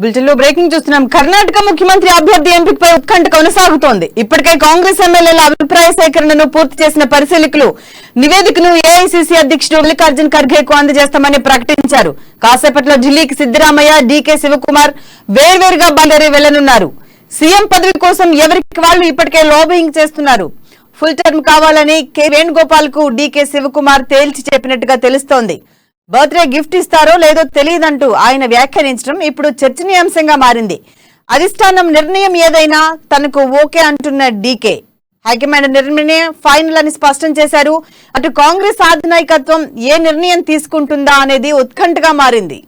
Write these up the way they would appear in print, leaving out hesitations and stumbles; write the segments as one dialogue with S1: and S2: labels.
S1: బులెటిన్లో బ్రేకింగ్ చూస్తున్నాం. కర్ణాటక ముఖ్యమంత్రి అభ్యర్థి ఎంపికపై ఉత్కంఠ కొనసాగుతోంది. ఇప్పటికే కాంగ్రెస్ ఎమ్మెల్యేల అభిప్రాయ సేకరణను పూర్తి చేసిన పరిశీలకులు నివేదికను ఏఐసీసీ అధ్యక్షుడు మల్లికార్జున్ ఖర్గేకు అందజేస్తామని ప్రకటించారు. కాసేపట్లో ఢిల్లీకి సిద్దరామయ్య, డీకే శివకుమార్ వేర్వేరుగా బయలుదేరి వెళ్లనున్నారు. సీఎం పదవి కోసం ఎవరికి వాళ్లు ఇప్పటికే లాబింగ్ చేస్తున్నారు. ఫుల్ టర్మ్ కావాలని కె వేణుగోపాల్ కు డీకే శివకుమార్ తేల్చి చెప్పినట్టుగా తెలుస్తోంది. బర్త్డే గిఫ్ట్ ఇస్తారో లేదో తెలియదంటూ ఆయన వ్యాఖ్యానించడం ఇప్పుడు చర్చనీయాంశంగా మారింది. అధిష్టానం నిర్ణయం ఏదైనా తనకు ఓకే అంటున్న డీకే హైకమాండ్ నిర్ణయం ఫైనల్ అని స్పష్టం చేశారు. అటు కాంగ్రెస్ అధినాయకత్వం ఏ నిర్ణయం తీసుకుంటుందా అనేది ఉత్కంఠగా మారింది.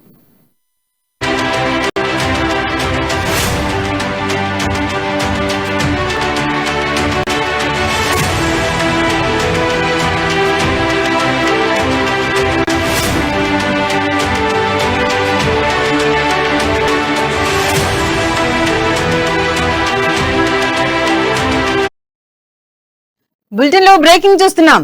S1: బులెటిన్ లో బ్రేకింగ్ చూస్తున్నాం.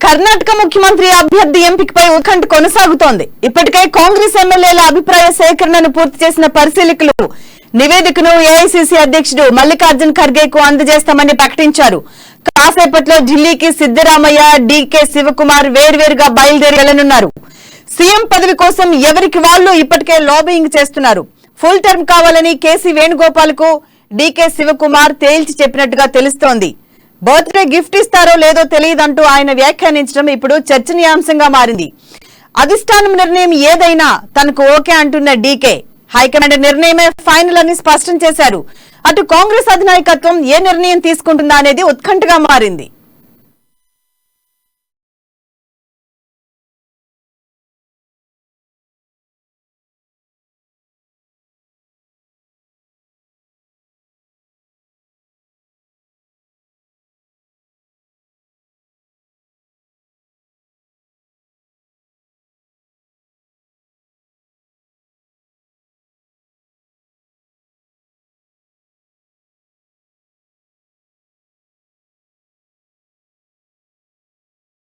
S1: కర్ణాటక ముఖ్యమంత్రి అభ్యర్థి ఎంపికపై ఉత్కంఠ కొనసాగుతోంది. ఇప్పటికే కాంగ్రెస్ ఎమ్మెల్యేల అభిప్రాయ సేకరణను పూర్తి చేసిన పరిశీలకులు నివేదికను ఏఐసీసీ అధ్యక్షుడు మల్లికార్జున్ ఖర్గేకు అందజేస్తామని ప్రకటించారు. కాసేపట్లో ఢిల్లీకి సిద్దరామయ్య, డీకే శివకుమార్ వేర్వేరుగా బయలుదేరి వెళ్లనున్నారు. సీఎం పదవి కోసం ఎవరికి వాళ్లు ఇప్పటికే లాబింగ్ చేస్తున్నారు. ఫుల్ టర్మ్ కావాలని కేసీ వేణుగోపాల్ కు డీకే శివకుమార్ తేల్చి చెప్పినట్టుగా తెలుస్తోంది. బర్త్డే గిఫ్ట్ ఇస్తారో లేదో తెలియదంటూ ఆయన వ్యాఖ్యానించడం ఇప్పుడు చర్చనీయాంశంగా మారింది. అధిష్టానం నిర్ణయం ఏదైనా తనకు ఓకే అంటున్న డీకే హైకమాండ్ నిర్ణయమే ఫైనల్ అని స్పష్టం చేశారు. అటు కాంగ్రెస్ అధినాయకత్వం ఏ నిర్ణయం తీసుకుంటుందా అనేది ఉత్కంఠగా మారింది.